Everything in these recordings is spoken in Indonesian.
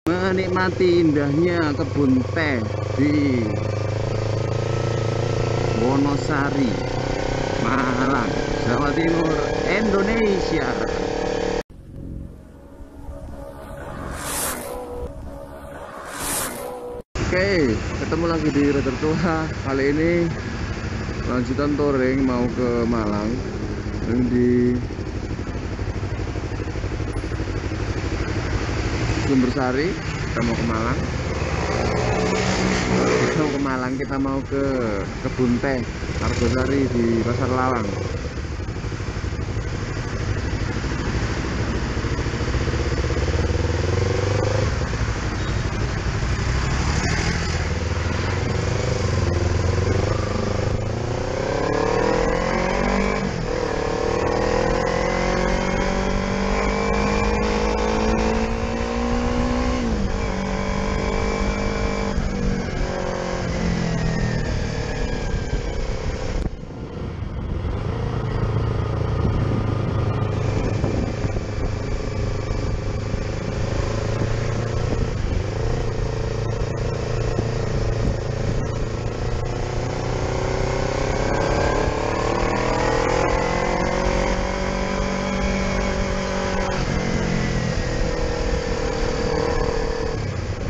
Menikmati indahnya kebun teh di Wonosari, Malang, Jawa Timur, Indonesia. Oke, ketemu lagi di Rider Tua. Kali ini lanjutan touring mau ke Malang. Ini di Sumbersari, kita mau ke Malang. Kita mau ke kebun teh Argosari di Pasar Lawang.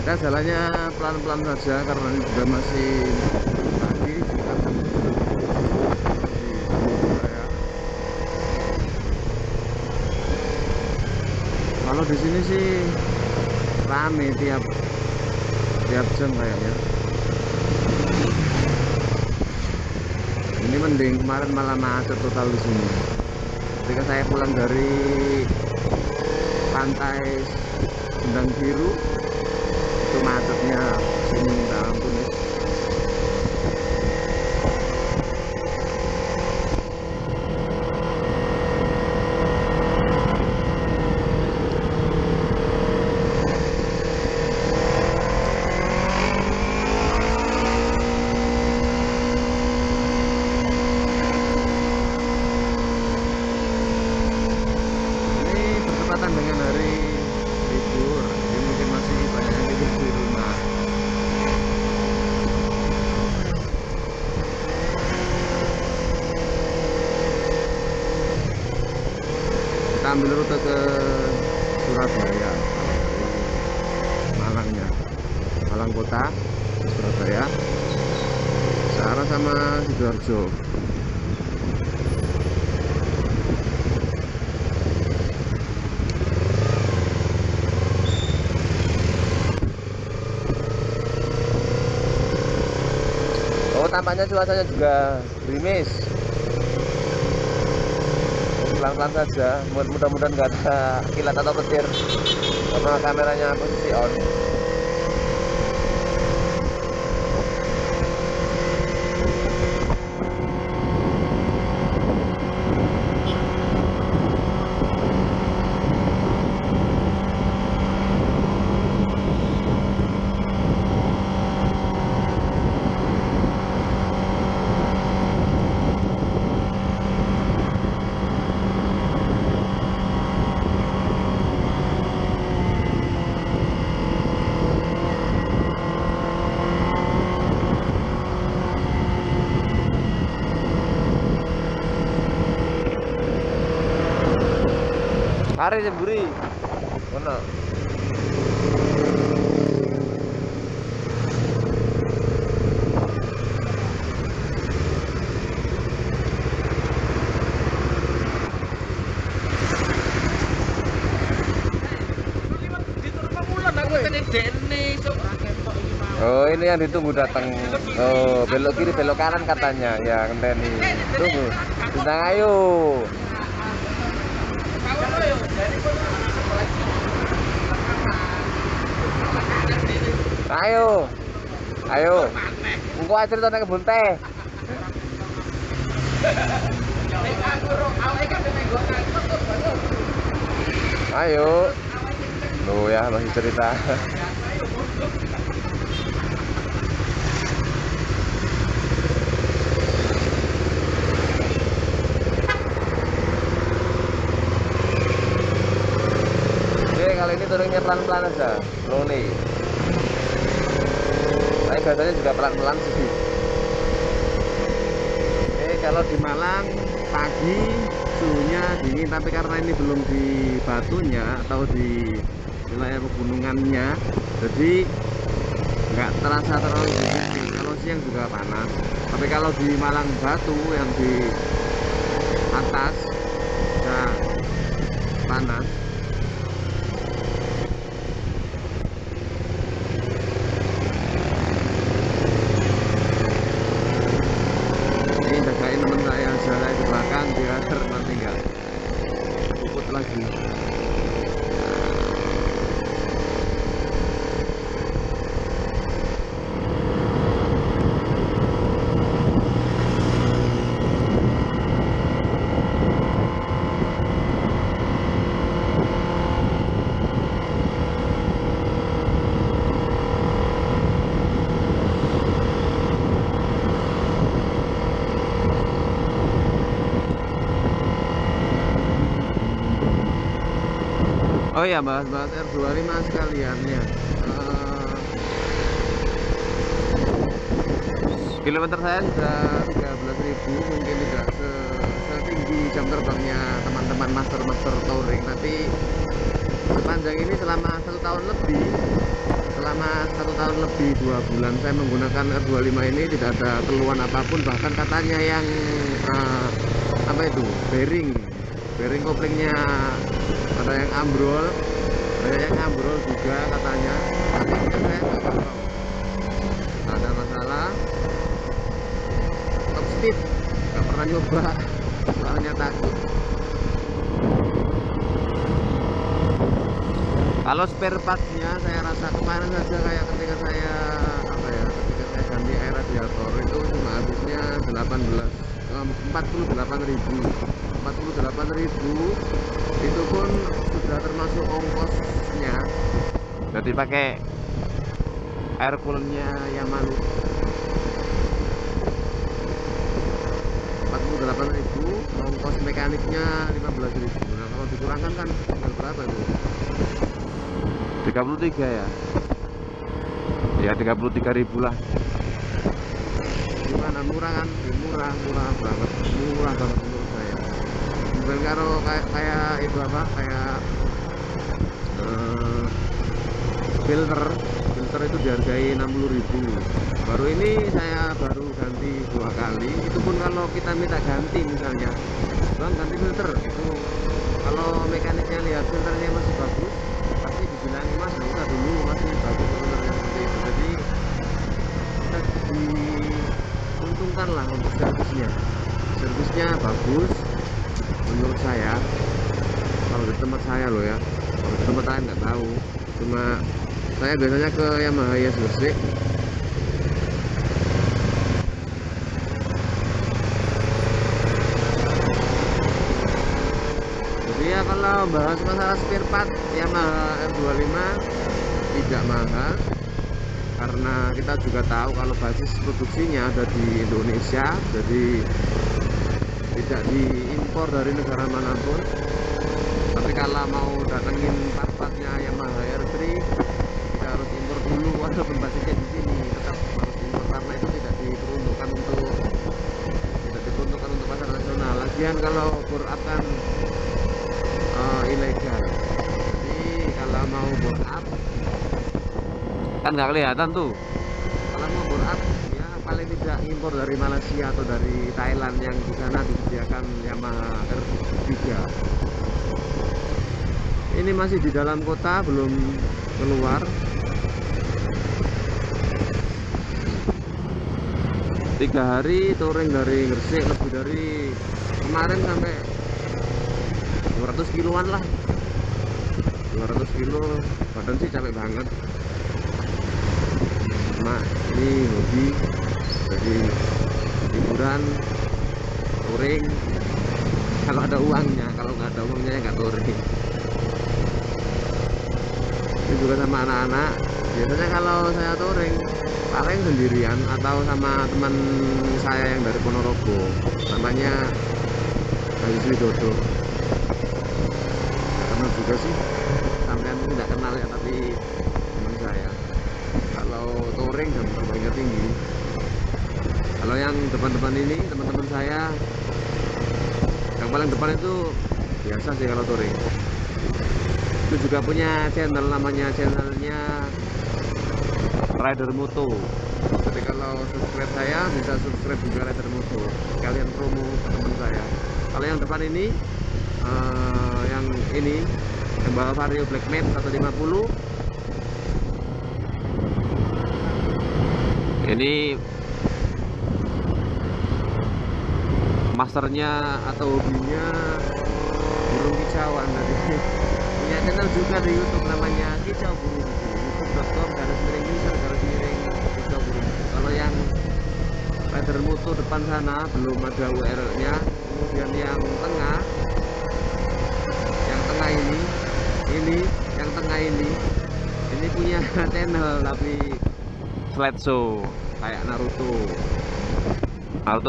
Kita jalannya pelan-pelan saja karena ini juga masih pagi. Kalau di sini sih rame tiap jam kayaknya. Ini mending, kemarin malah macet total di sini. Ketika saya pulang dari pantai Sendang Biru, itu macetnya sini minta ampun ya. Ini bertepatan dengan hari libur, jadi mungkin masih banyak yang libur di rumah. Kita ambil rute ke Surabaya, Malangnya, Malang Kota, Surabaya, searah sama Sidoarjo. Oh, tampaknya cuacanya juga gerimis. Pelan-pelan saja, mudah-mudahan nggak ada kilat atau petir karena kameranya posisi on. Hari jemburi, mana? Oh, ini yang ditunggu datang. Oh, belok kiri, belok kanan katanya. Ya, ngenteni. Tunggu. Bintang, ayo. Ayo. Ayo. Engko aja cerita nang kebun teh. Ayo. Loh ya, masih cerita. Oke, kali ini touringnya pelan-pelan aja, slowly. Saya biasanya juga pelan-pelan sih. Oke, kalau di Malang pagi suhunya dingin, tapi karena ini belum di batunya atau di wilayah pegunungannya, jadi nggak terasa terlalu dingin sih. Kalau siang juga panas, tapi kalau di Malang Batu yang di atas ya panas. Ini jagain temen saya jalan di belakang biar nanti nggak puput lagi. Oh iya, bahas-bahas R25 sekalian ya. Kilometer saya sudah 13.000, mungkin tidak setinggi jam terbangnya teman-teman master touring, tapi sepanjang ini selama 1 tahun lebih 2 bulan saya menggunakan R25 ini tidak ada keluhan apapun. Bahkan katanya yang apa itu, bearing koplingnya ada yang ambrol juga katanya, tapi saya nggak tahu, nggak ada masalah. Top speed nggak pernah nyoba soalnya takut. Kalau spare partnya saya rasa kemarin saja kayak ketika saya ganti air radiator itu cuma habisnya 48.000 itu pun sudah termasuk ongkosnya. Jadi pakai air coolernya Yamaha 48.000, ongkos mekaniknya 15.000. Nah kalau dikurangkan kan tinggal berapa itu? 33 ya? Ya 33.000 lah. Gimana, murah kan? Murah banget menurut saya. Bukan kalau kayak itu apa, kayak filter itu dihargai 60.000. Baru ini saya ganti 2 kali. Itu pun kalau kita minta ganti, misalnya bang ganti filter, itu kalau mekaniknya lihat filternya masih bagus pasti dibilang mas udah dulu masih bagus filternya, seperti itu. Jadi kita diuntungkan lah untuk servisnya bagus menurut saya. Kalau di tempat saya loh ya, kalau di tempat lain nggak tahu, cuma saya biasanya ke Yamaha YSWC. Jadi ya kalau bahas masalah spare part Yamaha R25 tidak mahal, karena kita juga tahu kalau basis produksinya ada di Indonesia, jadi tidak diimpor dari negara manapun. Tapi kalau mau datengin part-partnya Yamaha R3 kita harus impor dulu, walaupun basisnya di sini tetap harus impor karena itu tidak diperuntukkan untuk pasar nasional. Lagian kalau bore up kan ilegal. Jadi kalau mau bore up kan nggak kelihatan tuh. Kalau mau bore up ya paling tidak impor dari Malaysia atau dari Thailand yang di sana disediakan Yamaha R3. Ini masih di dalam kota, belum keluar. 3 hari touring dari Gresik, lebih dari kemarin sampai 200 kiloan lah. 200 kilo, badan sih capek banget. Cuma ini hobi, jadi hiburan, touring kalau ada uangnya. Kalau nggak ada uangnya ya nggak touring. Ini juga sama anak-anak. Biasanya kalau saya touring paling sendirian atau sama teman saya yang dari Ponorogo, namanya Haji Widodo. Karena juga sih sampean tidak kenal ya, tapi teman saya. Kalau touring jam terbangnya tinggi. Kalau yang depan-depan ini teman-teman saya, yang paling depan itu biasa sih kalau touring. Itu juga punya channel, namanya channelnya Rider Moto. Jadi kalau subscribe saya bisa subscribe juga Rider Moto, kalian promo ke teman saya. Kalau yang depan ini yang ini yang bawa Vario Black Mate 150, ini masternya atau hobinya burung kicauan. Dari punya channel juga di YouTube namanya Kicau Burung, youtube.com/user/kicau burung. Kalau yang Rider Moto depan sana belum ada URL-nya. Kemudian yang tengah ini punya channel tapi slideshow kayak Naruto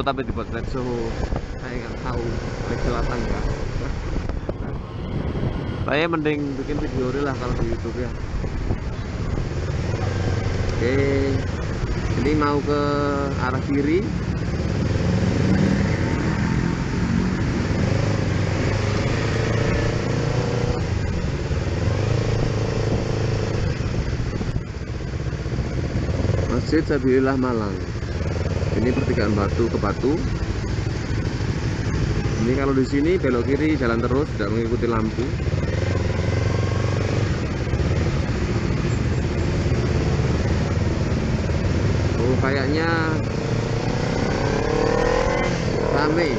tapi dibuat slideshow. Saya nggak tahu slideshow apa enggak. Saya mending bikin video real lah kalau di YouTube ya. Oke, ini mau ke arah kiri. Masjid Sabilillah Malang. Ini pertigaan Batu ke Batu. Ini kalau di sini belok kiri jalan terus, tidak mengikuti lampu. Oh, kayaknya rame.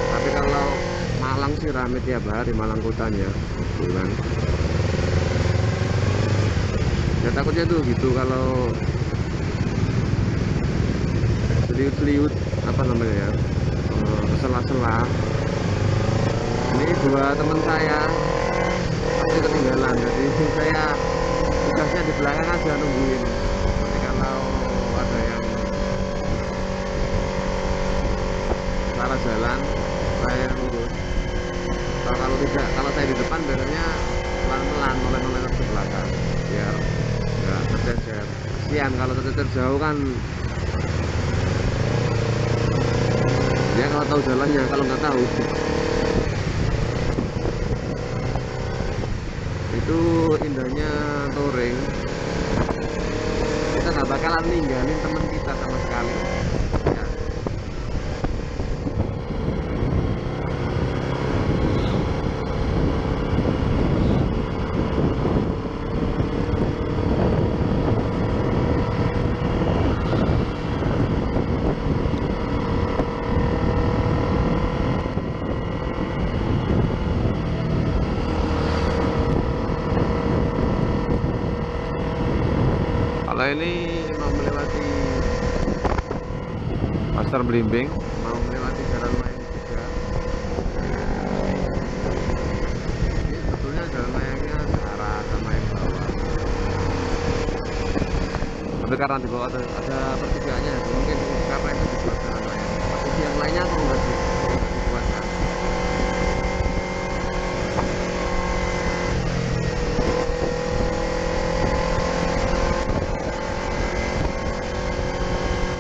Tapi kalau Malang sih rame tiap hari, Malang kotanya. Bukan. Ya takutnya tuh gitu kalau seliut-seliut apa namanya ya, sela-sela. Ini dua teman saya pasti ketinggalan, jadi saya tugasnya di belakang aja nungguin. Nanti kalau ada yang salah jalan saya urus. Kalau tidak, kalau saya di depan biasanya pelan-pelan noleh-noleh ke belakang biar nggak tercecer. Kasihan kalau tercecer jauh kan. Ya kalau tahu jalannya, kalau nggak tahu itu indahnya touring. Kita nggak bakalan ninggalin teman kita sama sekali ya. Kalau ini mau melewati Pasar Belimbing, mau melewati jalan layang juga. Ini sebetulnya jalan layangnya searah sama yang bawah, tapi karena di bawah ada pertigaannya, mungkin karena itu dibuat jalan layang. Tapi yang lainnya aku nggak dibuatkan.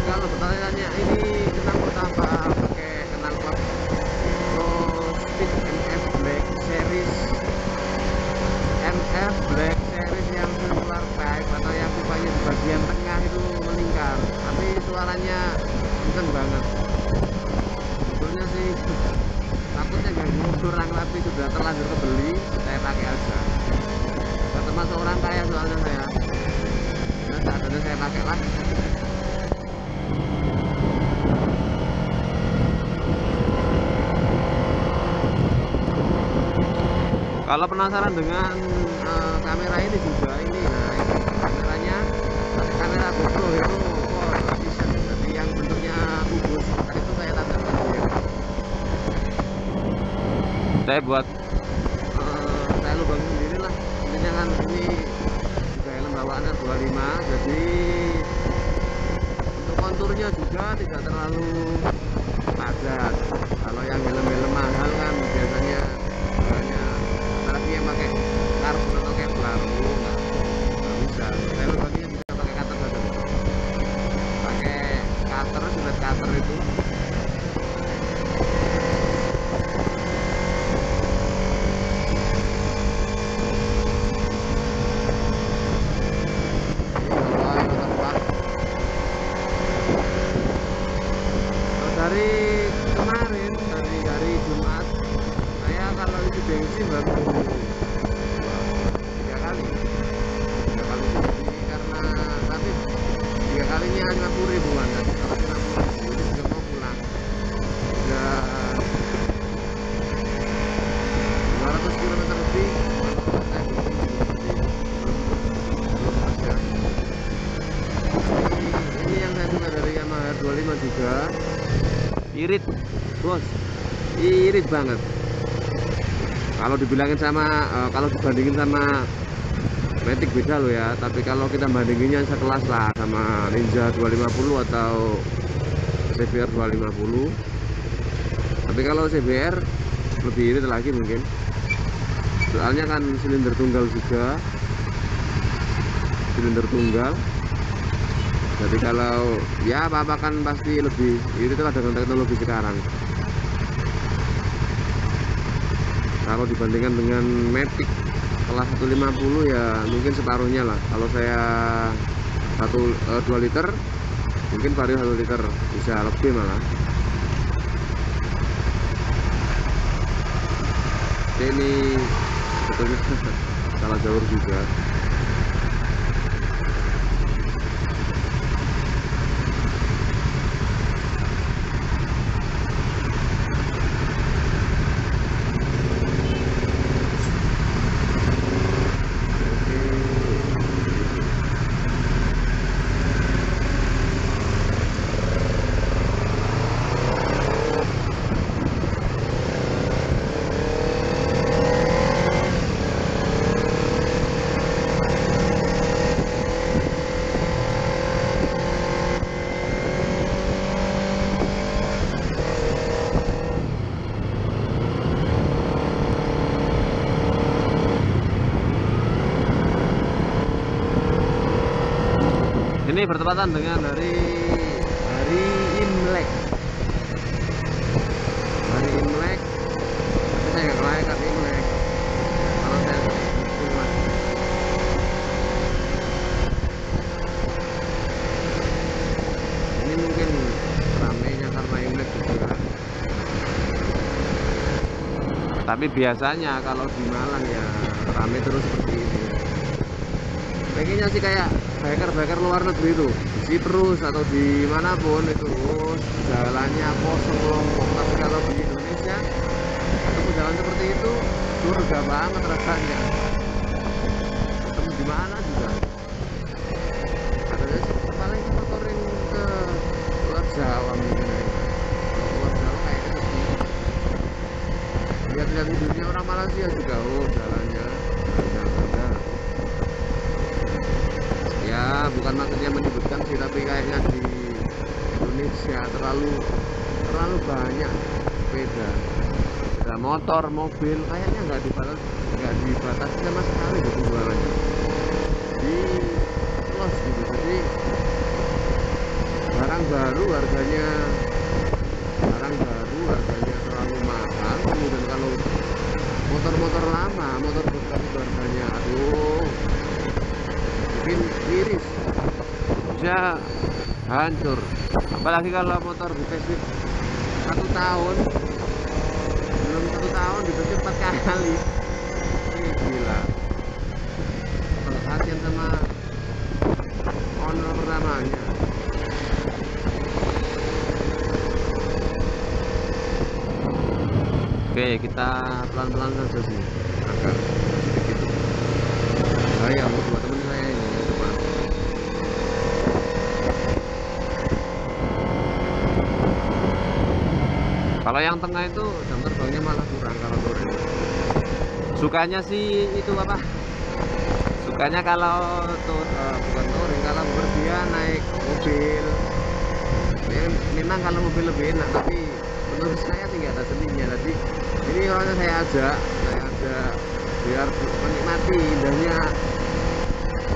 Kalau pertanyaannya ini kenapa pakai knalpot Pro Speed MF Black Series yang circular pipe atau yang pipanya di bagian tengah itu melingkar, tapi suaranya kenceng banget. Sebetulnya sih takutnya ganggu orang, tapi sudah terlanjur kebeli, saya pakai aja. Saya termasuk orang kaya soalnya saya. Nah, seadanya saya pakai lah. Kalau penasaran dengan kamera ini juga ini, nah ini kameranya pakai kamera GoPro itu vision, jadi yang bentuknya kubus. Nah, itu saya tampilkan di sini. Saya buat saya lubangin sendiri lah. Intinya kan ini juga helm bawaannya 25, jadi untuk konturnya juga tidak terlalu padat. Kalau yang helm-helm mahal kan biasanya yang pakai karbon atau 25 juga irit bos, irit banget. Kalau dibilangin sama kalau dibandingin sama Matic beda loh ya, tapi kalau kita bandinginnya sekelas lah sama Ninja 250 atau CBR 250. Tapi kalau CBR lebih irit lagi mungkin, soalnya kan silinder tunggal juga, silinder tunggal. Jadi kalau ya apa-apa kan pasti lebih irit lah dengan teknologi sekarang. Kalau dibandingkan dengan Matic kelas 150 ya mungkin separuhnya lah. Kalau saya 2 liter mungkin Vario 1 liter bisa lebih malah. Ini betulnya salah jalur juga. Ini bertepatan dengan hari Imlek. Hari Imlek, saya nggak merayakan Imlek. Kalau saya cuma ini mungkin ramainya karena Imlek juga. Tapi biasanya kalau di Malang ya ramai terus seperti ini. Pengennya sih kayak biker luar negeri itu di terus atau dimanapun itu jalannya kosong lompong. Tapi kalau di Indonesia ketemu jalan seperti itu surga banget rasanya. Ketemu di mana juga. Katanya sih paling motorin ke luar Jawa mungkin. Kalau luar Jawa kayaknya sepi. Lihat-lihat videonya orang Malaysia juga, jalannya ada. Ya bukan maksudnya menyebutkan sih, tapi kayaknya di Indonesia terlalu banyak sepeda motor, mobil, kayaknya nggak dibatasi sama sekali gitu jualannya, di close gitu. Jadi barang baru harganya terlalu mahal. Kemudian kalau motor lama, motor bekas harganya aduh bikin miris, bisa hancur. Apalagi kalau motor di facelift 1 tahun, belum 1 tahun di facelift 4 kali. Ini gila. Perhatian sama owner pertamanya. Oke, kita pelan-pelan saja sih agar sedikit bahaya untuk buat temen saya ini ya, cuma kalau yang tengah itu jam terbangnya malah kurang. Kalau touring sukanya sih itu apa, sukanya kalau bukan touring, kalau berdia naik mobil ya, memang kalau mobil lebih enak, tapi menurut saya sih nggak ada seninya. Tadi ini orangnya saya ajak biar menikmati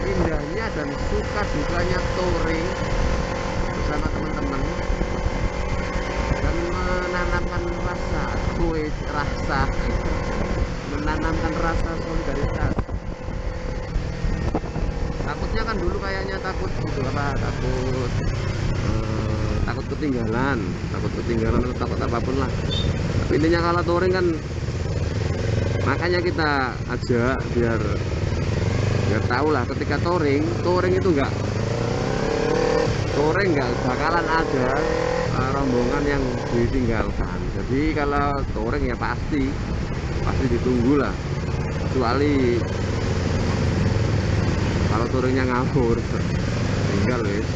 indahnya dan suka dukanya touring bersama teman-teman, dan menanamkan rasa solidaritas. Takutnya kan dulu kayaknya takut gitu takut ketinggalan atau takut apapun lah. Tapi intinya kalau touring kan, makanya kita ajak biar tahu lah, ketika touring itu nggak bakalan ada rombongan yang ditinggalkan. Jadi kalau touring ya pasti ditunggu lah, kecuali kalau touringnya ngawur tinggal wis.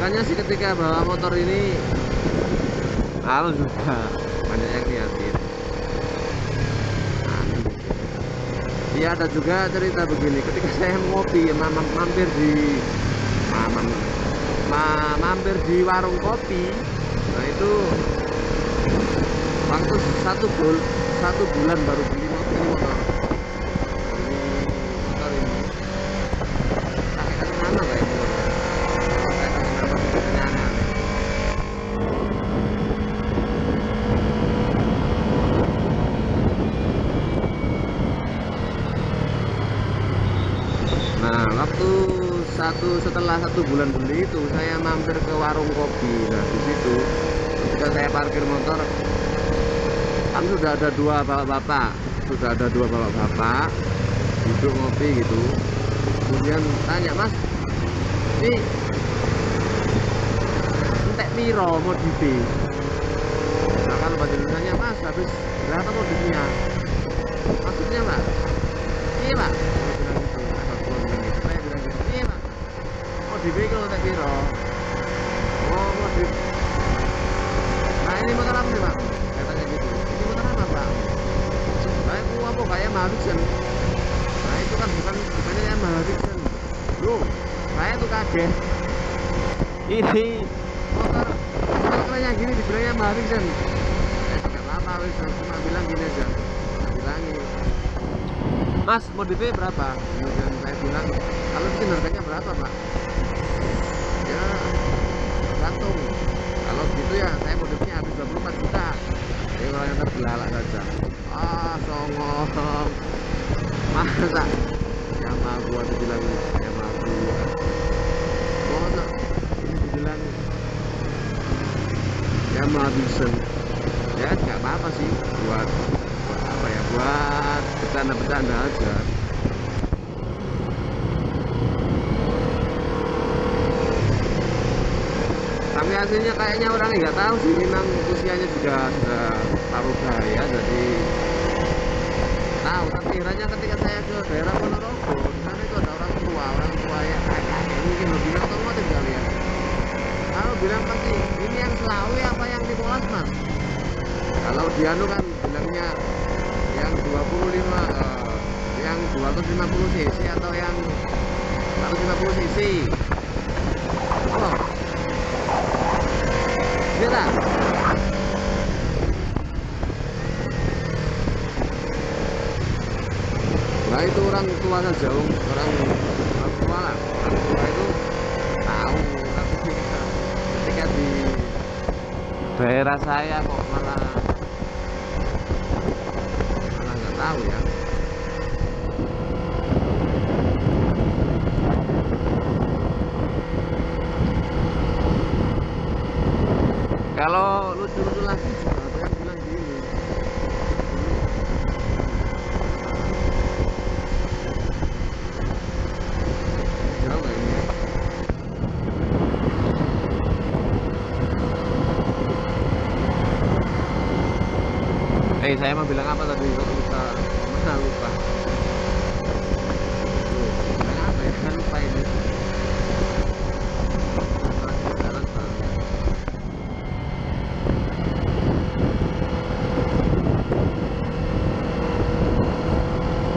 Makanya sih ketika bawa motor ini hal juga banyak yang liatin. Iya, ada juga cerita begini, ketika saya ngopi mampir di mampir di warung kopi. Nah itu waktu satu bulan baru beli motor ini pakai nama kayak gitu. Nah, waktu setelah 1 bulan beli itu saya mampir ke warung kopi. Nah, di situ ketika saya parkir motor kan sudah ada dua bapak-bapak duduk ngopi gitu. Kemudian tanya, "Mas, ini entek piro modifi?" Nah, kalau bahasa Indonesianya, "Mas, habis berapa modifnya?" Maksudnya, Pak? Iya, Pak. Modif kalau tak kira. Oh, modif. Nah, ini motor apa nih, Pak? Saya tanya gitu. Ini motor apa, Pak? Nah, itu apa kayak Mavic. Nah, itu kan bukannya yang Mavic. Loh, saya tuh kaget. Ini motor kerennya gini dibilangnya Mavic. Enggak apa-apa, wis cuma bilang gini aja. Bilangin, "Mas, modifnya berapa?" Kemudian saya bilang, "Kalau bikin harganya berapa, Pak?" Ya tergantung, kalau gitu ya saya modifnya habis 24 juta. Jadi orang yang terbelalak saja. Songong, masa sama gua dibilang sama gua, masa ini dibilang sama Bison. Ya nggak apa-apa sih, buat apa ya, buat bercanda-bercanda aja. Tapi hasilnya kayaknya orangnya nggak tahu sih, memang usianya juga sudah paruh baya, jadi tahu. Tapi kiranya ketika saya ke daerah Ponorogo, di sana itu ada orang tua ya kayak mungkin hobinya otomotif kali ya. Kalau bilang pasti ini yang Selawi apa yang Nipolas, Mas? Kalau dia nu kan bilangnya yang 25 yang 250 cc atau yang 150 cc. Oh, iya tak? Nah itu orang tua saja, orang tua lah. Orang tua itu tahu, tapi ketika di daerah saya kok malah nggak tahu ya. Kalau lucu-lucu lagi juga ada yang bilang gini, jauh nggak ini? Saya mau bilang apa tadi? Lupa. Bilang apa ya? Kan lupa ini.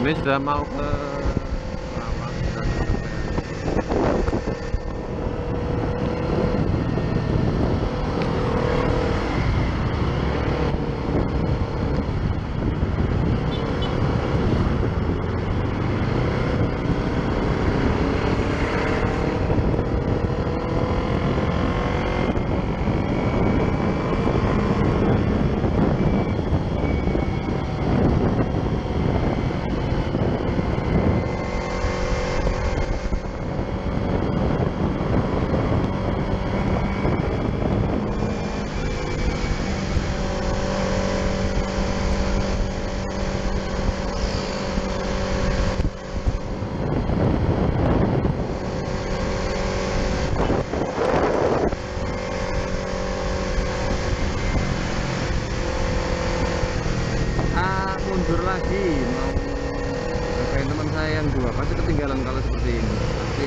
Ini sudah mau ke Rawang, sudah sampai. Mundur lagi mau jagain teman saya yang dua, pasti ketinggalan kalau seperti ini pasti.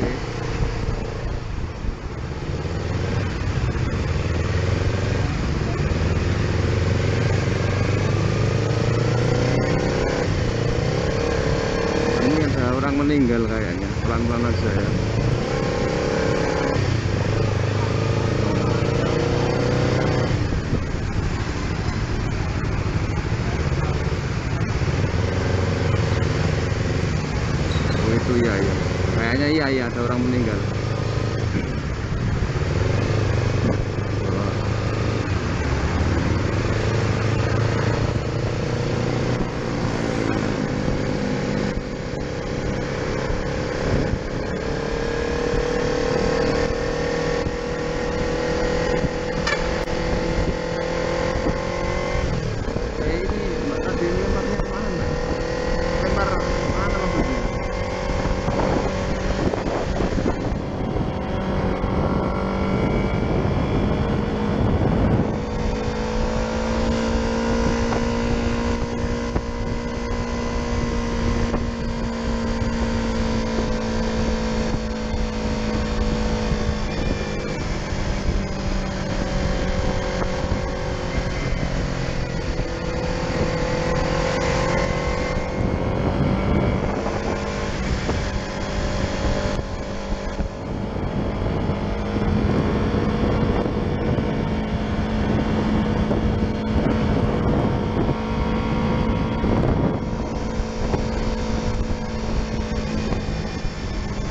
pelan aja ya. Oh itu iya ya, kayaknya iya ada orang meninggal.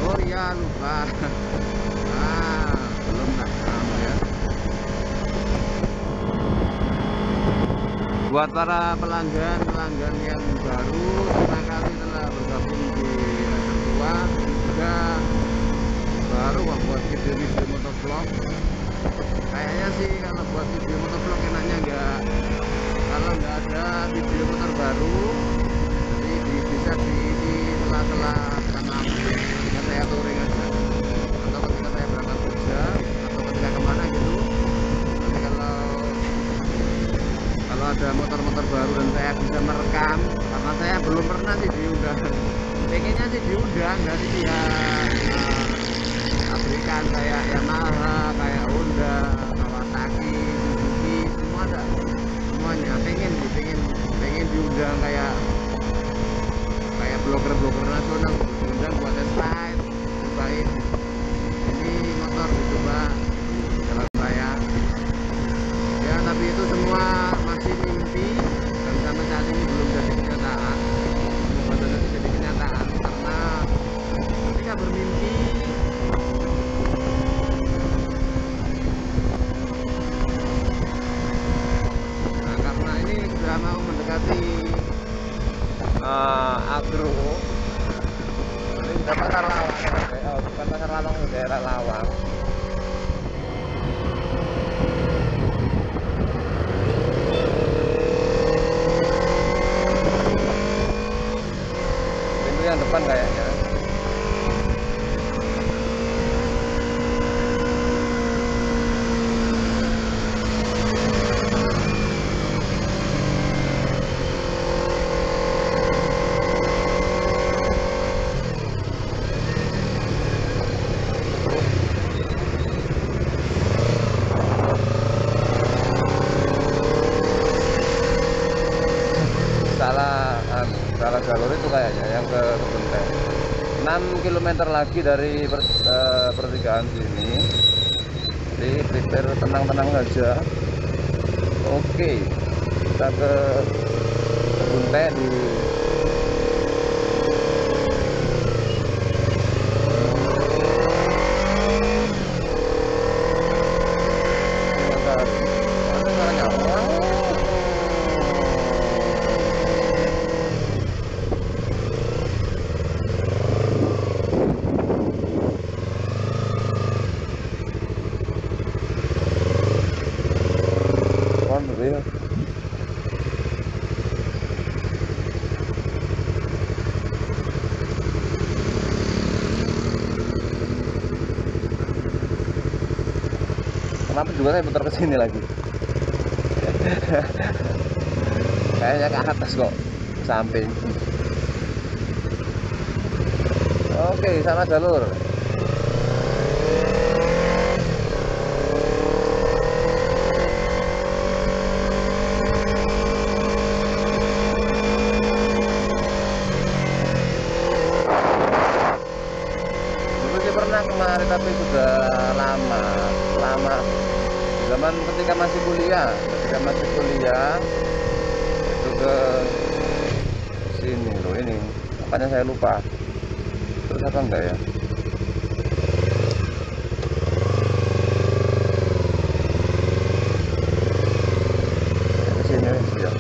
Oh iya lupa. Belum tahu ya. Buat para pelanggan yang baru, terima kasih telah bergabung di Rider Tua. Juga baru buat video-video motovlog. Kayaknya sih kalau buat video motovlog enaknya kalau nggak ada video motor baru, jadi bisa di sela-sela karena ketika saya touring aja, atau ketika saya berangkat kerja, atau ketika kemana gitu. Nanti kalau ada motor-motor baru dan saya bisa merekam, karena saya belum pernah sih diunggah. Pengennya sih diunggah, nggak sih ya pabrikan kayak Yamaha, kayak Honda, Kawasaki, Suzuki, semua ada, semuanya pengen diundang kayak blogger nasional, diundang buat test ride, cobain ini motor gitu Pak, jalan saya ya. Tapi itu semua masih mimpi dan sampai saat ini belum jadi kenyataan. Semoga nanti jadi kenyataan, karena ketika bermimpi karena ini sudah mau mendekati agro, ini sudah pasar Lawang ya, bukan pasar Lawang, daerah Lawang. Pintu yang depan kayaknya. Salah jalur itu kayaknya yang ke Kebun Teh. 6 km lagi dari pertigaan sini. Jadi prepare tenang-tenang aja. Oke, kita ke Kebun Teh di real. Kenapa juga saya putar ke sini lagi? Kayaknya ke atas kok, samping. Oke, salah jalur. zaman ketika masih kuliah itu ke sini loh, ini makanya saya lupa terus apa enggak ya. Ke sini ya.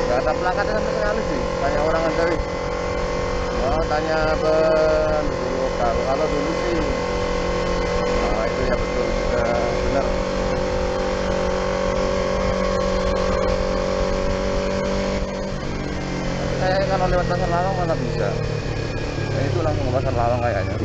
Nggak ada plakatnya sama sekali sih, tanya orang aja wih. Oh, tanya penduduk lokal. Kalau dulu sih, nah itu ya betul juga benar. Tapi saya kalau lewat Pasar Lawang malah bisa. Nah, itu langsung ke Pasar Lawang kayaknya.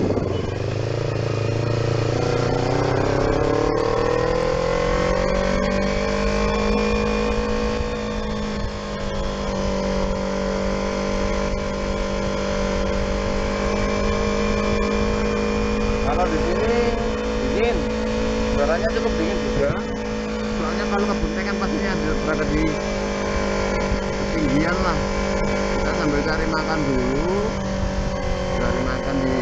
Kalau di sini dingin, udaranya cukup dingin juga. Soalnya kalau kebun teh kan pastinya berada di ketinggian lah. Kita sambil cari makan dulu, cari makan di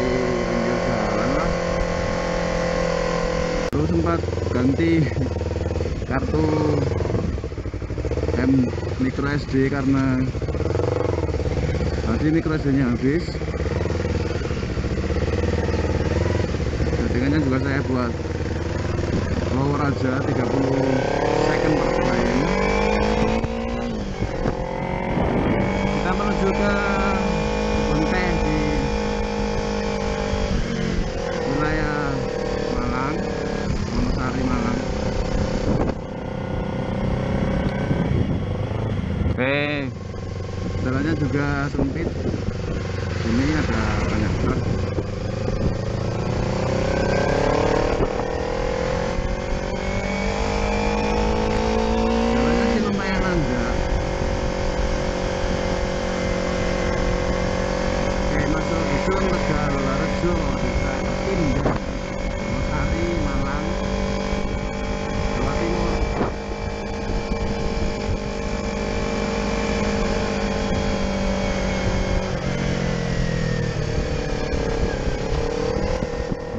pinggir jalan lah. Terus sempat ganti kartu micro SD karena tadi micro SD-nya habis. Settingannya juga saya buat lower aja 30 second per frame. Kita menuju ke kebun teh di wilayah Malang, Wonosari Malang. Oke, jalannya juga sempit. Ini ada banyak truk.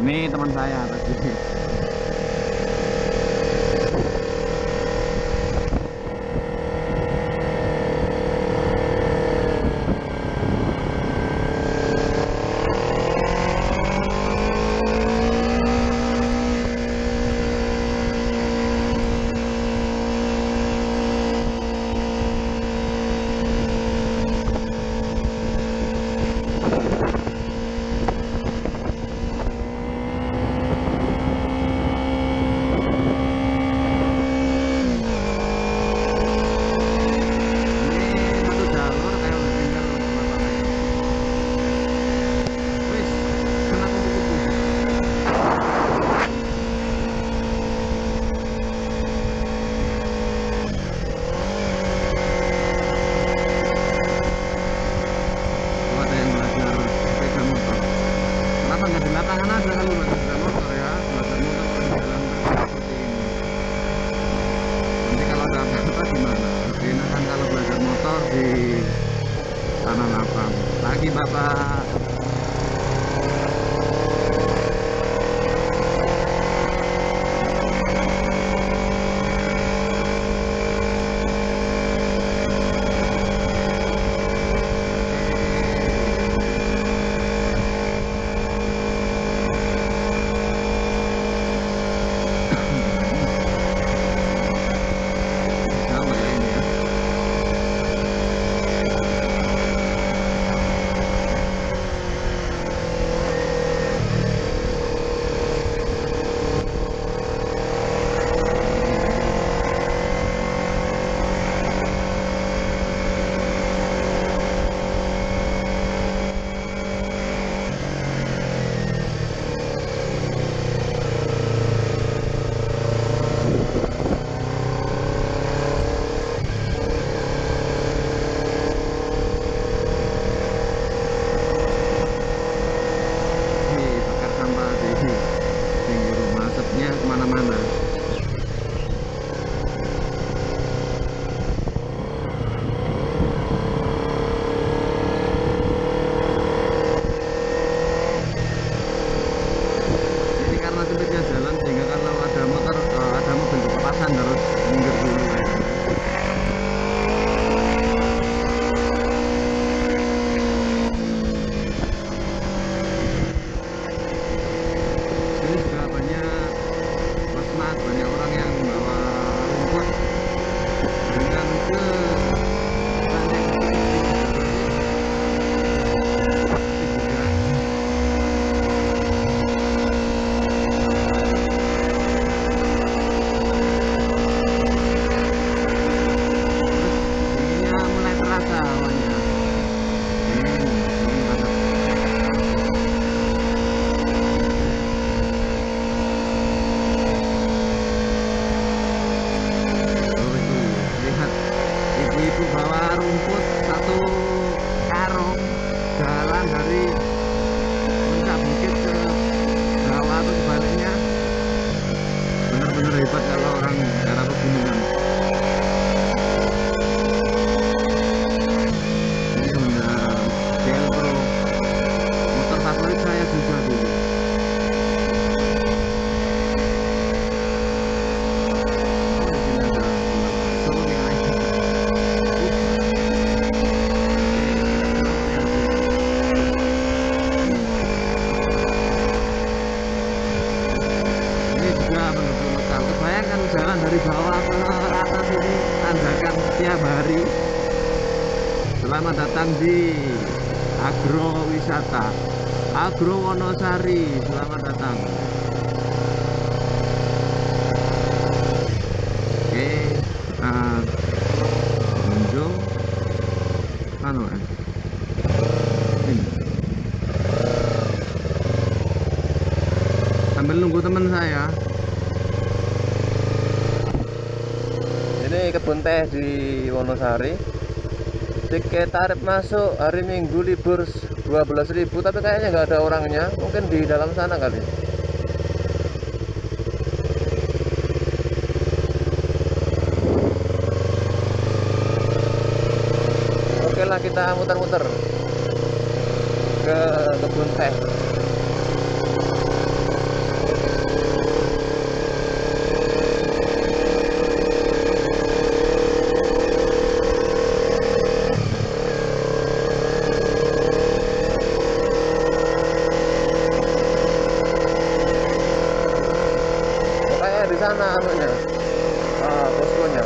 Ini teman saya tadi. Tanah lapang lagi Bapak. Selamat datang di agrowisata Agro Wonosari. Selamat datang. Oke, pengunjung ini sambil nunggu teman saya. Ini kebun teh di Wonosari. Tiket tarif masuk hari Minggu libur 12.000, tapi kayaknya nggak ada orangnya. Mungkin di dalam sana kali. Oke lah, kita muter-muter ke kebun teh. Di sana anunya, poskonya.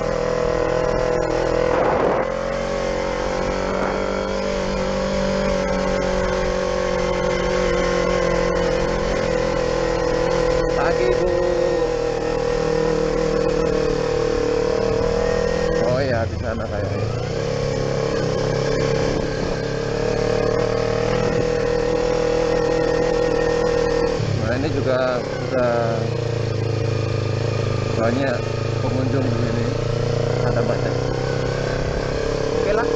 Pagi Bu. Oh ya, di sana kayaknya. Nah ini juga sudah banyak pengunjung di sini, ada banyak. Oke lah,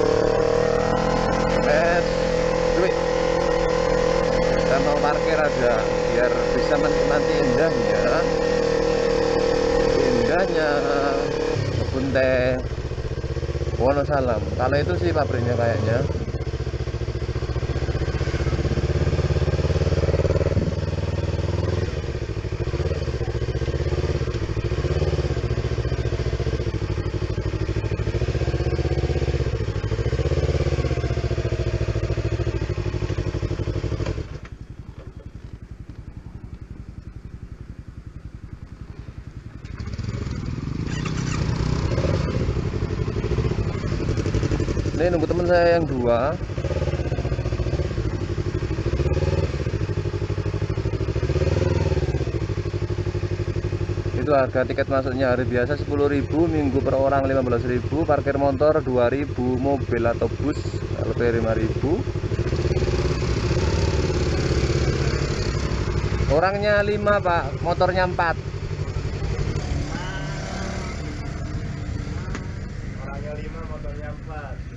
duit. Kita mau parkir aja biar bisa menikmati indahnya kebun teh Wonosalam. Kalau itu sih pabriknya kayaknya. Ini nunggu teman saya yang dua. Itu harga tiket masuknya hari biasa 10.000, minggu per orang 15.000, parkir motor 2.000, mobil atau bus lebih 5.000. Orangnya 5 Pak, motornya 4. Orangnya 5, motornya 4.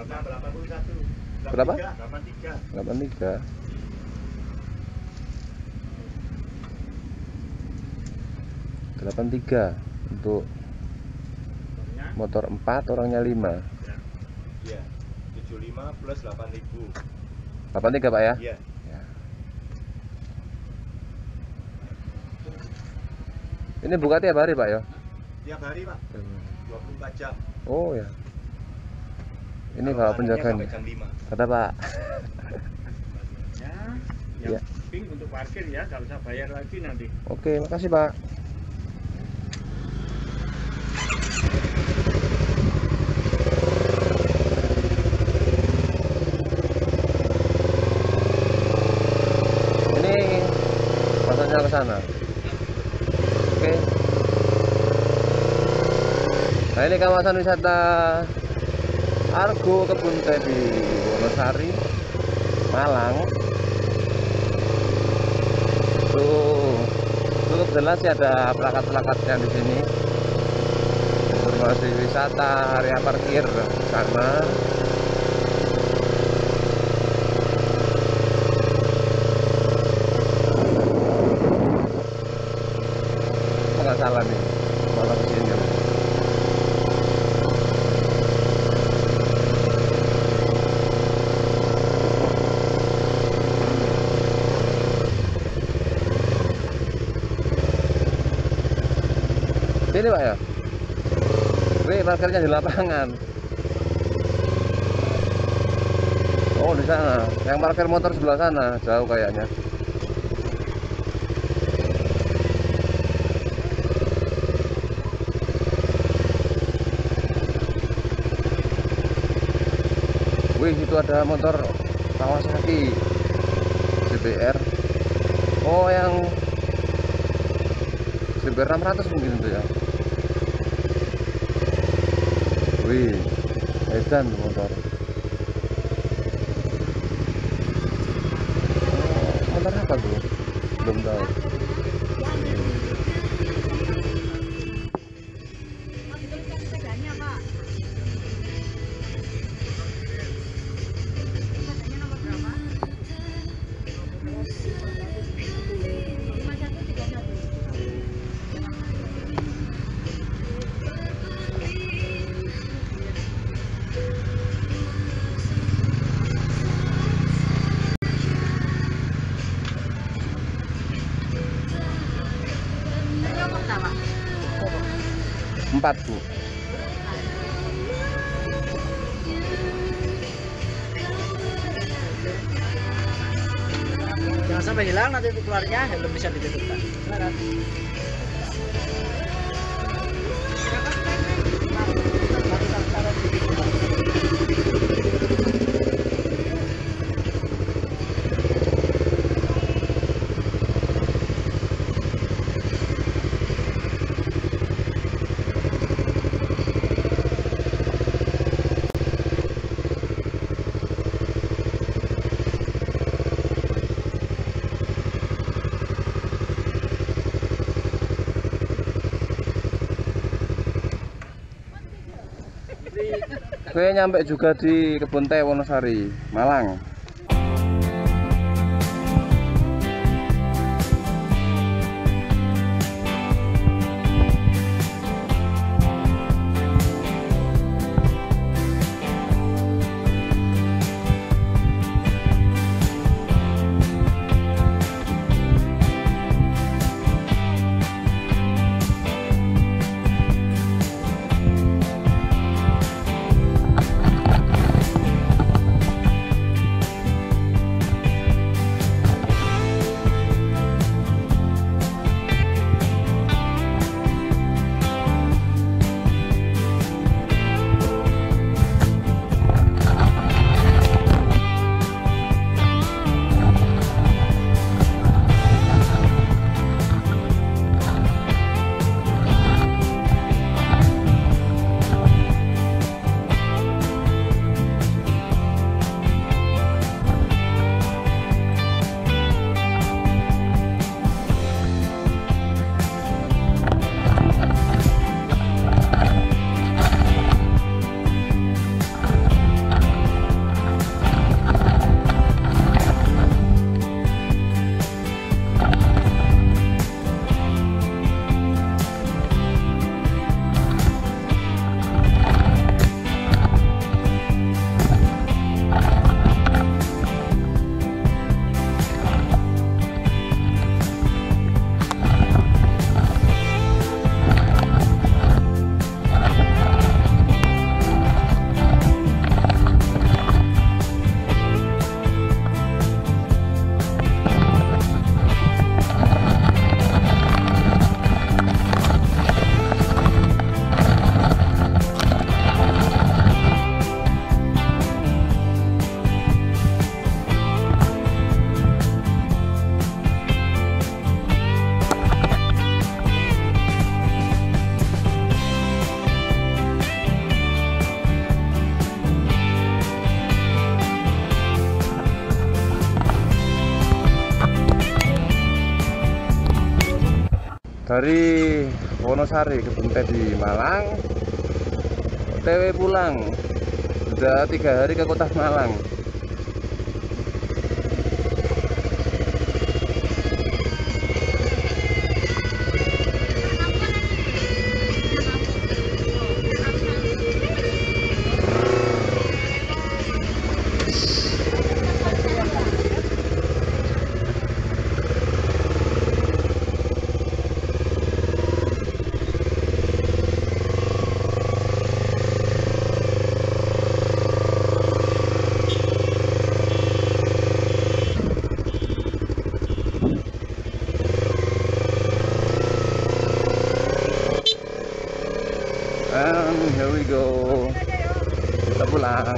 81. Berapa? 83. 83. Untuk motor 4, orangnya 5. Iya. 75 plus 8.000. 83 Pak ya? Iya. Ya. Ini buka tiap hari Pak ya? Tiap hari, Pak. 24 jam. Oh ya. Ini kalau penjagaan sampai jam 5. kata Pak. Yang Ya. pink untuk parkir ya, nggak usah bayar lagi nanti. Oke, makasih Pak. Ini pasarnya ke sana. Oke. Nah ini kawasan wisata Argo Kebun Teh di Wonosari, Malang. Tuh, cukup jelas ya, ada plakat-plakatnya di sini. Informasi wisata, area parkir sana. Nggak salah nih, malah ke sini. Ini Pak ya? Wih, parkirnya di lapangan. Oh, di sana. Yang parkir motor sebelah sana, jauh kayaknya. Wih, itu ada motor Kawasaki CBR. Oh, yang CBR 600 mungkin itu ya. Wih, edan motor. Oh, motor apa tuh? Belum tahu. Empat, Bu. Jangan sampai hilang, nanti keluarnya helm bisa ditutupkan. Oke, nyampe juga di Kebun Teh Wonosari, Malang. Dari Wonosari Kebun Teh di Malang, OTW pulang. Sudah 3 hari ke kota Malang. And here we go, kita pulang.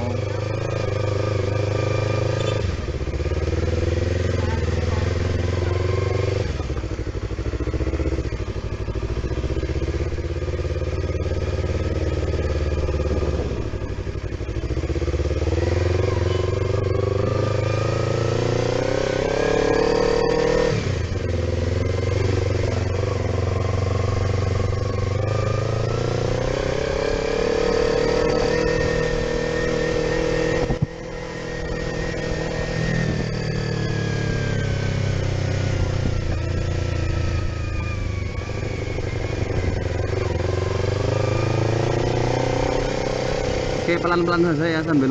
Oke, pelan-pelan saja ya sambil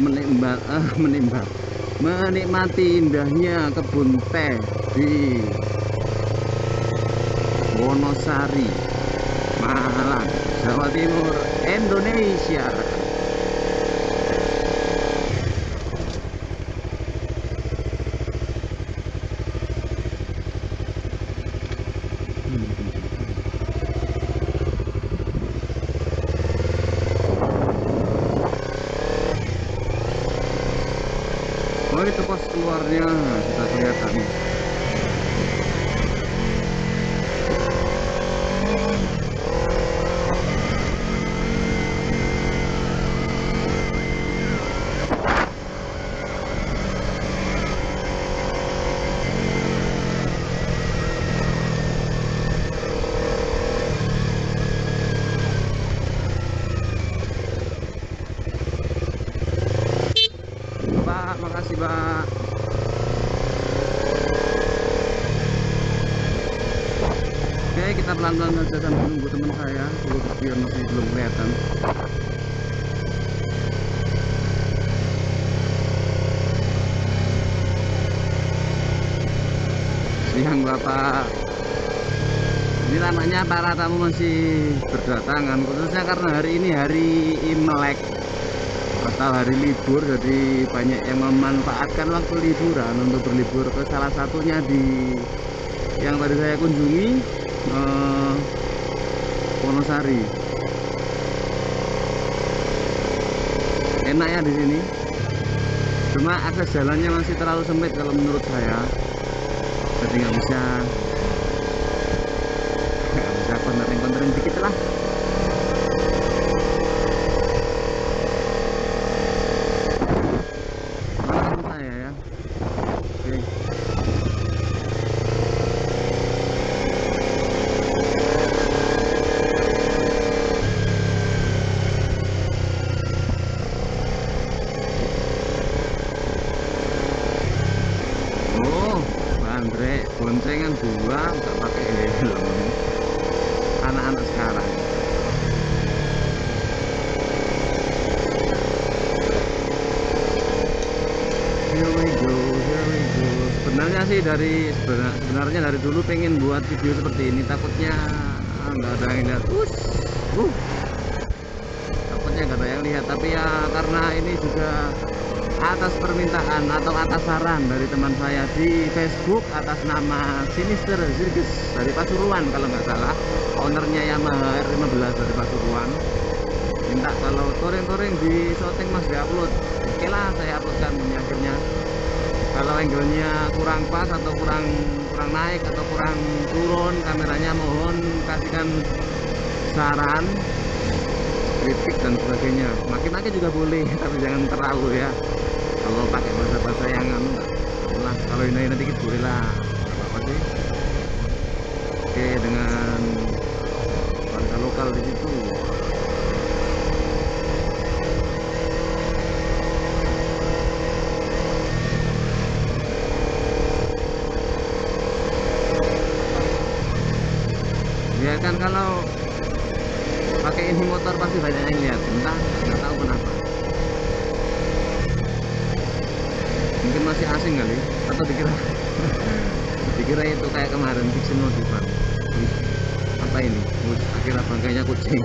menikmati indahnya kebun teh di Wonosari, Malang, Jawa Timur, Indonesia. Oh, itu pos keluarnya sudah kelihatan. Pak, makasih Pak. Oke, kita pelan-pelan saja sambil menunggu teman saya. Biar masih belum kelihatan. Siang Bapak. Ini namanya para tamu masih berdatangan, khususnya karena hari ini hari Imlek atau hari libur, jadi banyak yang memanfaatkan waktu liburan untuk berlibur ke salah satunya di yang tadi saya kunjungi, Wonosari. Enak ya di sini, cuma akses jalannya masih terlalu sempit kalau menurut saya, jadi nggak bisa kontering dikit lah. Boncengan dua nggak pakai helm, anak-anak sekarang. Here we go. Sebenarnya sih sebenarnya dari dulu pengen buat video seperti ini, takutnya nggak ada yang lihat. Takutnya nggak ada yang lihat, tapi ya karena ini juga atas permintaan atau atas saran dari teman saya di Facebook atas nama Sinister Circus dari Pasuruan kalau nggak salah, ownernya Yamaha R15 dari Pasuruan, minta kalau touring di shooting Mas diupload. Oke lah, saya uploadkan. Akhirnya kalau angle-nya kurang pas atau kurang naik atau kurang turun kameranya, mohon kasihkan saran, kritik dan sebagainya. Makin juga boleh, tapi jangan terlalu ya. Kalau pakai bahasa yang lah, kalau ini dikit boleh lah, apa sih. Oke, dengan warga lokal di situ. Ya kan, kalau pakai ini motor pasti banyak yang lihat, entah nggak tahu kenapa. Mungkin masih asing kali, atau dikira itu kayak kemarin fiction modifan. Apa ini? Akhirnya bangkainya kucing.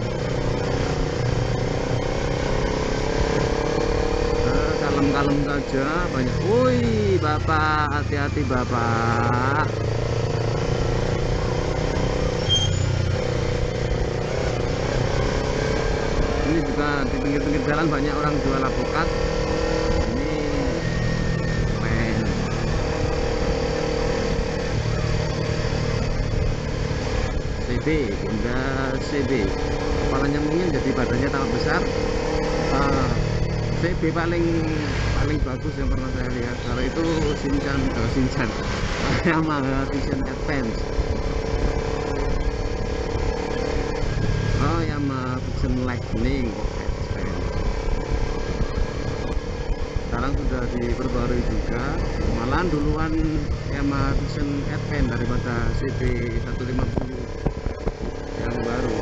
Kalem-kalem saja, banyak. Woi Bapak, hati-hati Bapak. Ini juga di pinggir-pinggir jalan banyak orang jual alpukat. Hingga CB, kepalanya mungkin jadi badannya tambah besar. CB paling bagus yang pernah saya lihat. Kalau itu Shinchan Yamaha Vision Advance. Oh, Yamaha Vision Lightning Advance. Sekarang sudah diperbarui juga, malahan duluan Yamaha Vision Advance daripada CB 150 yang baru.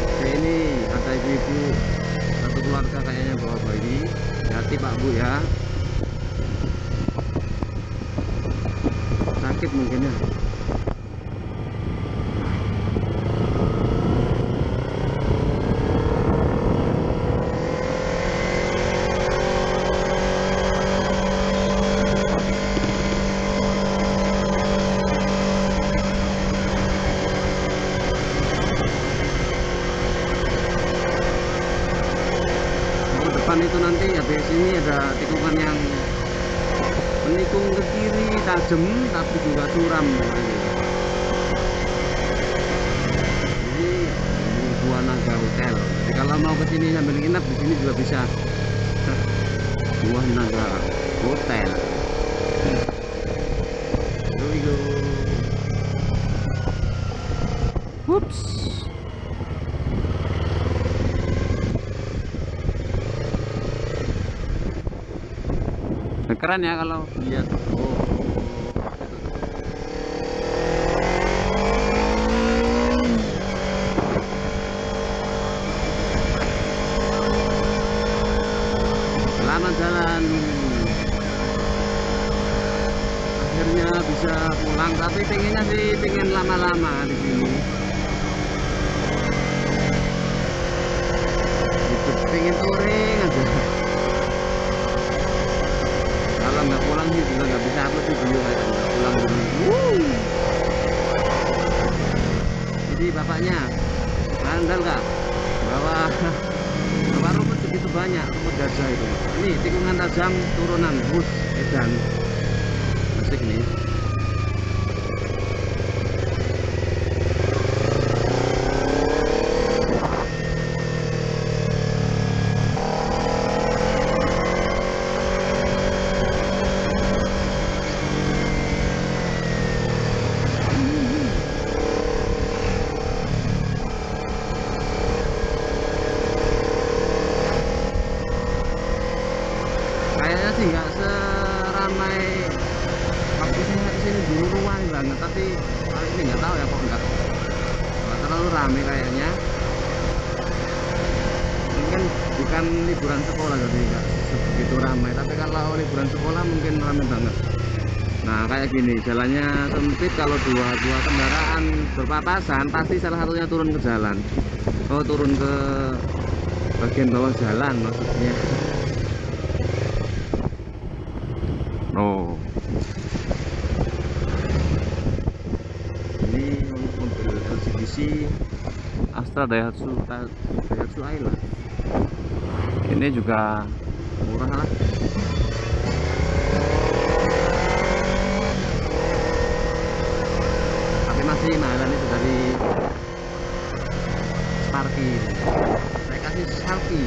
Oke, ini ada ibu-ibu satu keluarga kayaknya bawa bayi. Hati Pak Bu ya, sakit mungkin ya. Itu nanti ya di sini ada tikungan yang menikung ke kiri tajam tapi juga curam. Ini Buah Naga Hotel. Jadi kalau mau ke sini sambil nginep di sini juga bisa. Buah Naga Hotel. Here we go. Whoops. Keren ya kalau lihat. Oh. Selamat jalan. Akhirnya bisa pulang, tapi pengennya sih pengen lama-lama di sini. Itu pengen touring aja. Kalau nggak pulang sih juga nggak bisa upload video kayak nggak pulang dulu. Jadi bapaknya andal kak bawa rumput begitu banyak, rumput gajah itu. Ini tikungan tajam turunan bus edan asik nih. Kayaknya sih nggak seramai waktu saya kesini dulu, ruang banget, tapi kali ini nggak tahu ya kok nggak terlalu ramai kayaknya. Mungkin bukan liburan sekolah jadi nggak begitu ramai, tapi kalau liburan sekolah mungkin ramai banget. Nah kayak gini jalannya sempit, kalau dua kendaraan berpapasan pasti salah satunya turun ke jalan. Oh turun ke bagian bawah jalan maksudnya. Oh, ini mobil LCGC Astra Daihatsu Ayla. Ini juga murah lah. Tapi masih mahalan itu dari Sharky. Saya kasih Sharky.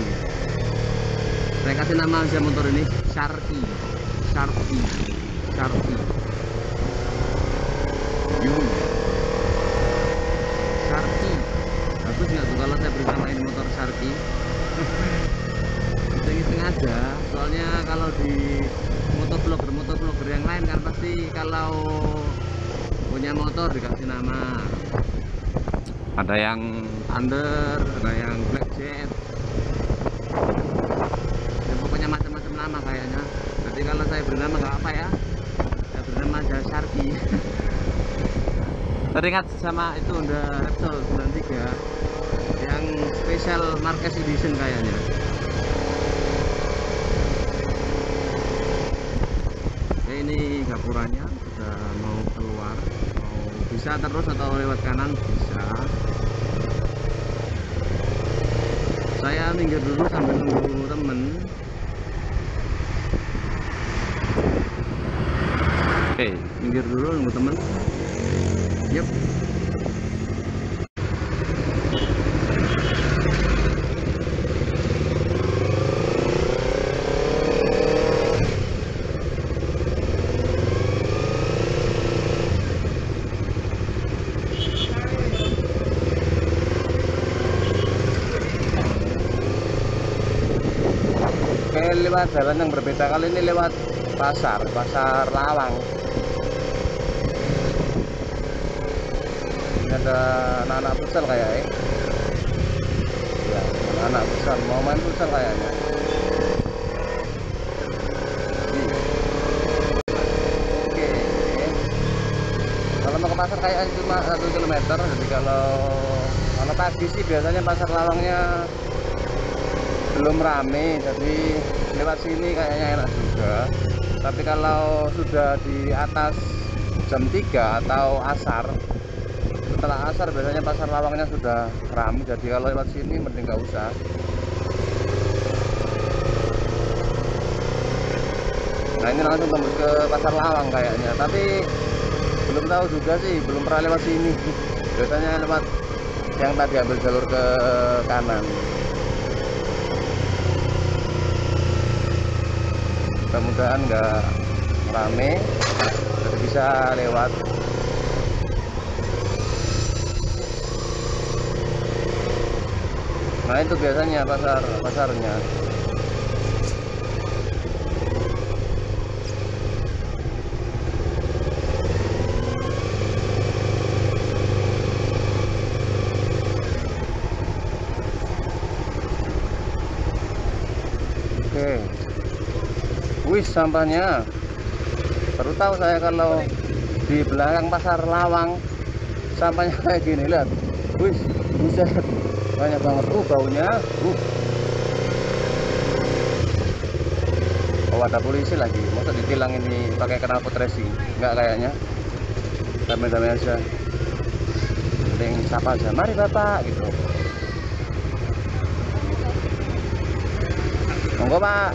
Saya kasih nama aja motor ini Sharky. Sharky Yun Sharky. Bagus nggak tuh kalau saya beri namain motor Sharky? Iseng-iseng aja, soalnya kalau di motovlogger yang lain kan pasti kalau punya motor dikasih nama. Ada yang Thunder, ada yang Blackjet, ya, pokoknya macam-macam nama kayaknya. Jadi kalau saya beri nama nggak apa ya, saya beri nama aja Sharky. Teringat sama itu Honda Repsol 93 yang special Marquez Edition kayaknya. Oke, ini gapuranya sudah mau keluar, mau bisa terus atau lewat kanan bisa. Saya minggir dulu sambil nunggu temen. Oke, minggir dulu nunggu temen. Yep. Oke, lewat jalan yang berbeda, kali ini lewat pasar Lawang. Ini ada anak-anak futsal kayak ya, anak besar mau main futsal kayaknya. Oke. Kalau mau ke pasar kayaknya cuma 1 kilometer. Jadi kalau pagi sih biasanya pasar lawangnya belum rame, jadi lewat sini kayaknya enak juga. Tapi kalau sudah di atas jam 3 atau asar, setelah asar biasanya pasar lawangnya sudah ramai, jadi kalau lewat sini mending nggak usah. Nah ini langsung tembus ke pasar lawang kayaknya, tapi belum tahu juga sih, belum pernah lewat sini. Biasanya lewat yang tadi ambil jalur ke kanan. Mudah-mudahan nggak rame, jadi bisa lewat. Nah itu biasanya pasarnya. Oke. Wih, sampahnya. Baru tahu saya kalau di belakang pasar lawang sampahnya kayak gini, lihat. Wih, buset. Banyak banget. Baunya. Oh, ada polisi lagi. Masa ditilang ini pakai knalpot racing? Enggak kayaknya. Damai-damai aja. Penting sapa aja. Mari Bapak gitu. Monggo Pak.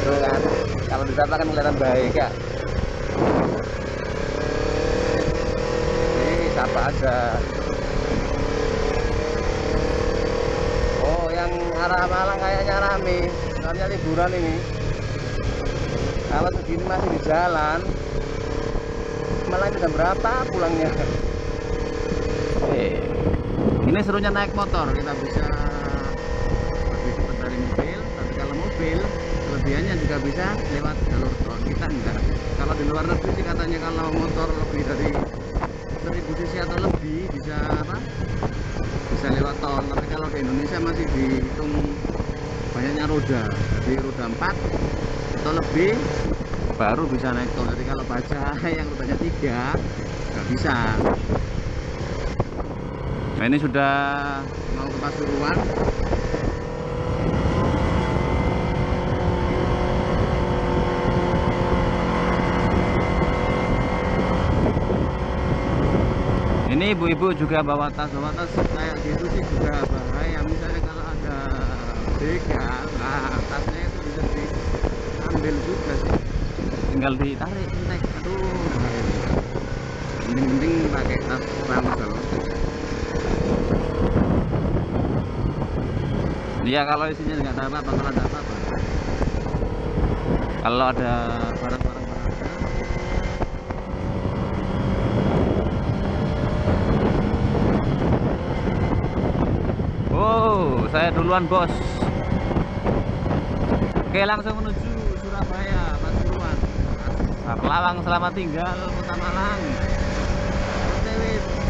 Tuh kan, kalau disapa kan kelihatan baik ya. Ini sapa aja. Oh, yang arah Malang kayaknya rame. Soalnya liburan ini. Kalau segini masih di jalan, malah jam berapa pulangnya? Ini serunya naik motor, kita bisa lebih cepat dari mobil. Tapi kalau mobil kelebihannya juga bisa lewat jalur tol, kita enggak. Kalau di luar negeri sih katanya kalau motor lebih dari 1000 cc atau lebih bisa bisa lewat tol. Tapi kalau di Indonesia masih dihitung banyaknya roda, jadi roda 4 atau lebih baru bisa naik tol. Jadi kalau baja yang rodanya 3 nggak bisa. Nah ini sudah mau ke Pasuruan. Ini ibu-ibu juga bawa tas kayak gitu sih juga bahaya. Misalnya kalau ada begal, nah tasnya itu bisa diambil juga sih, tinggal ditarik entek. Aduh bahaya. Mending pakai tas ransel. Iya kalau isinya nggak ada apa-apa, kalau ada apa-apa, kalau ada barang-barang saya duluan bos. Oke langsung menuju Surabaya, Pasuruan. Lawang selamat tinggal Kota Malang. OTW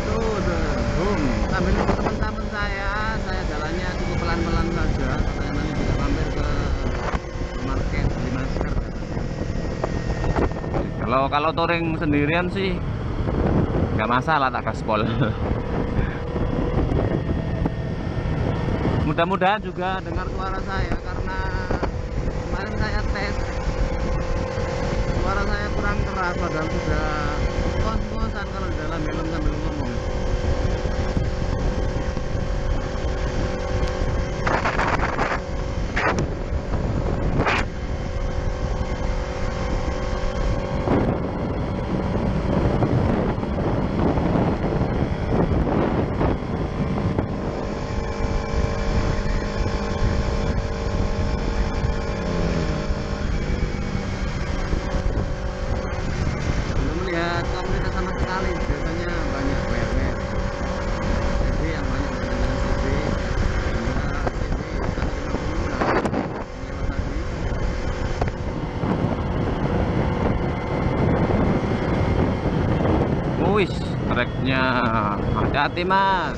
to the home. Sambil nunggu teman-teman saya jalannya cukup pelan-pelan saja. Katanya nanti bisa mampir ke market beli masker. Kalau touring sendirian sih nggak masalah, tak gaspol. Mudah-mudahan juga dengar suara saya, karena kemarin saya tes suara saya kurang keras, padahal sudah kos-kosan kalau di dalam helm sambil ngomong. Komunitas sama sekali, biasanya banyak WR. Jadi yang banyak dengan CB, wis, treknya hati-hati mas.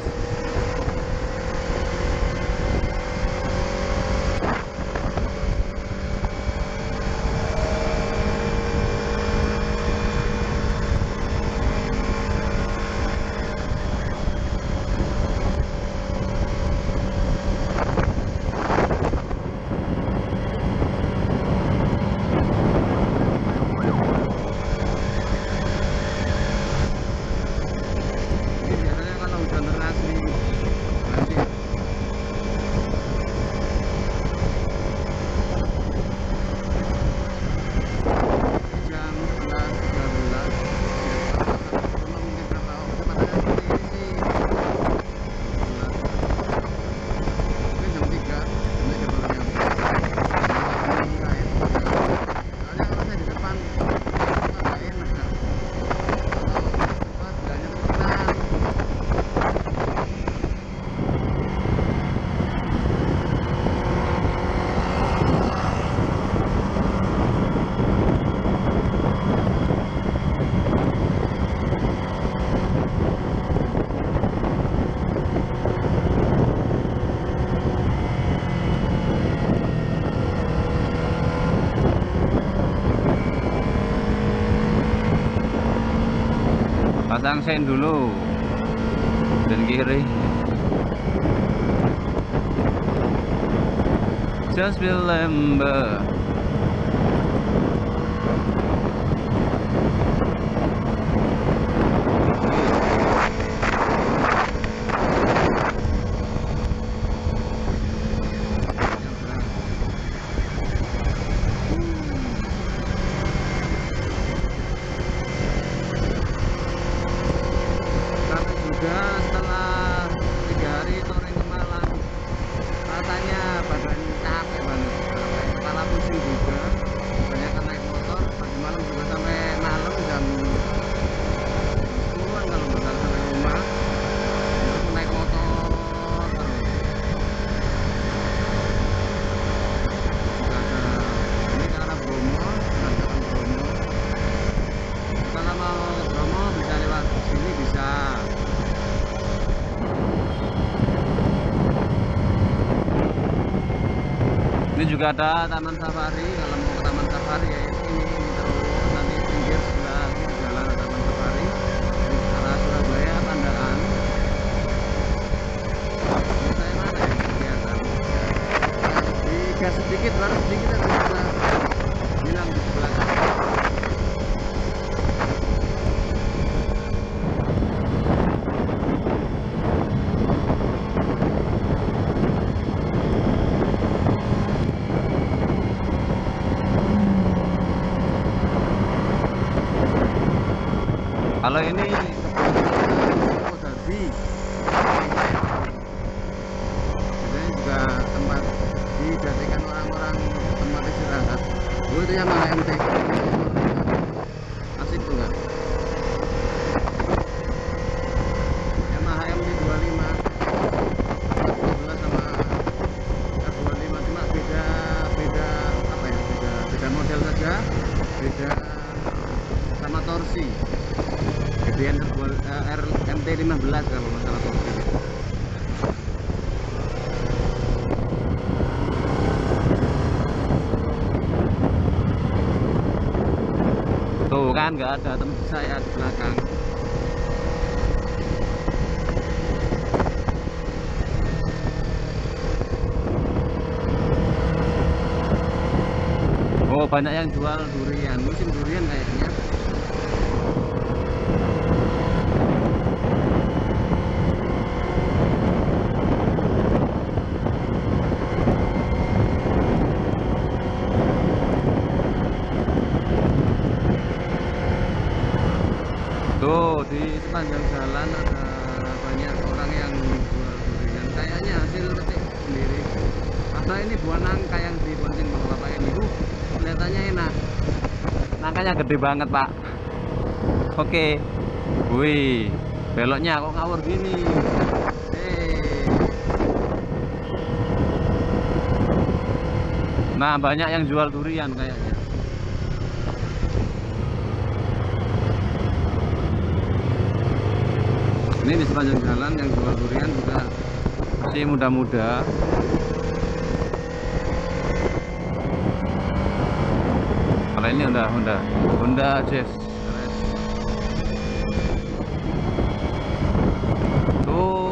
pasang sein dulu dan kiri. Just remember. Setelah 3 hari touring ke Malang, rasanya badan capek banget, sampai kepala pusing juga. Banyak naik motor pagi malam juga sampai malam jam 10-an kalau nggak salah sampai rumah. Itu naik motor terus. Juga ada ini ke arah Bromo, nandakan Bromo. Kalau mau ke Bromo bisa lewat sini bisa. Ini juga ada taman safari. Kalau mau ke taman safari ya ini terus nanti pinggir sebelah ini jalan ada taman safari di arah Surabaya Pandaan. Ini saya mana ya kelihatan? Digas sedikit, baru sedikit aja bisa hilang di belakang. Kalau ini Kodadi. Biasanya juga tempat dijadikan orang-orang tempat istirahat. Itu Yamaha MT. Asik tuh nggak? Yamaha MT 25 sama R25 cuma beda apa ya? Beda model saja, beda sama torsi. Gedean RMT 15 kalau masalah torsi. tuh kan nggak ada teman saya di belakang. Oh banyak yang jual durian, musim durian kayaknya. Tuh di sepanjang jalan ada banyak orang yang jual durian. Kayaknya hasil petik sendiri. Masa ini buah nangka yang dibonceng bapak ini. Kelihatannya enak. Nangkanya gede banget pak. Oke. Wih, beloknya kok ngawur gini. Nah banyak yang jual durian kayaknya. Ini di sepanjang jalan yang jual durian juga Masih muda-muda. Kalau ini Honda Jazz. Tuh.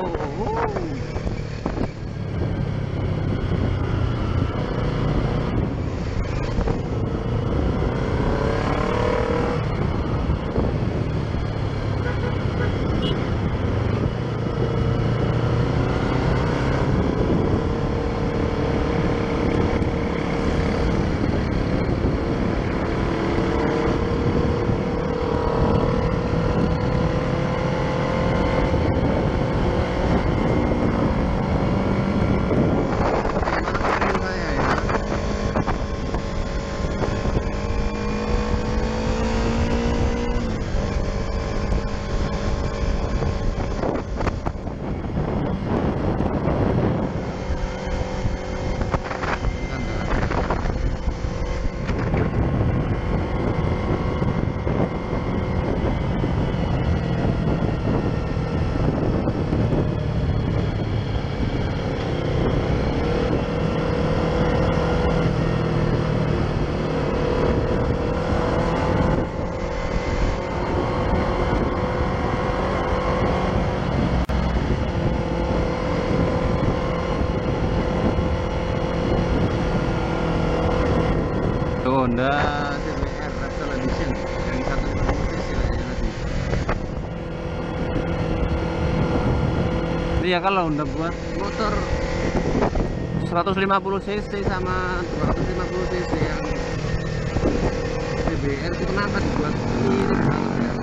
Honda CBR Raptor Edition yang 150 cc kayaknya tadi. Ini ya kalau Honda buat motor 150 cc sama 250 cc yang CBR itu kenapa dibuat ini banget ya?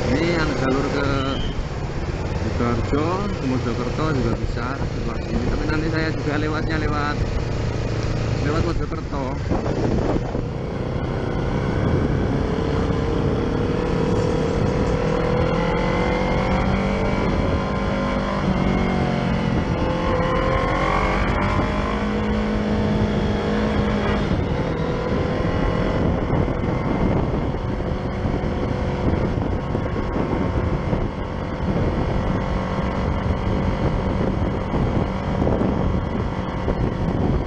Ini yang jalur ke Sidoarjo, ke Mojokerto juga bisa sebelah sini, tapi nanti saya juga lewatnya lewat Mojokerto.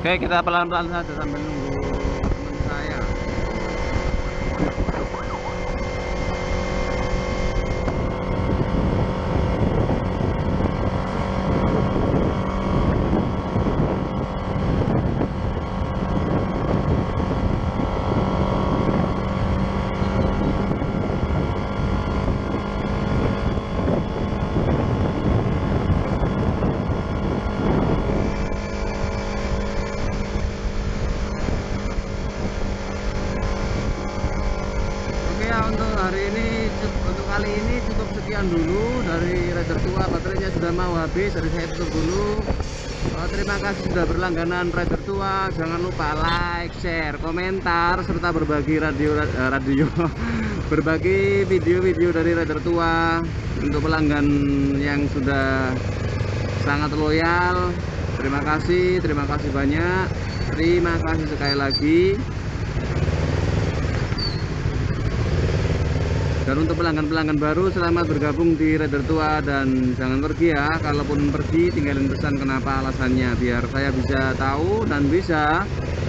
Oke, kita pelan-pelan saja sambil nunggu teman saya. Untuk hari ini, untuk kali ini cukup sekian dulu dari Rider Tua. Baterainya sudah mau habis, dari saya tutup dulu. Terima kasih sudah berlangganan Rider Tua. Jangan lupa like, share, komentar, serta berbagi berbagi video-video dari Rider Tua untuk pelanggan yang sudah sangat loyal. Terima kasih banyak. Terima kasih sekali lagi. Dan untuk pelanggan-pelanggan baru, selamat bergabung di Rider Tua dan jangan pergi ya. Kalaupun pergi, tinggalin pesan kenapa alasannya, biar saya bisa tahu dan bisa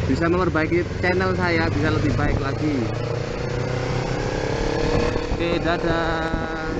memperbaiki channel saya bisa lebih baik lagi. Oke, dadah.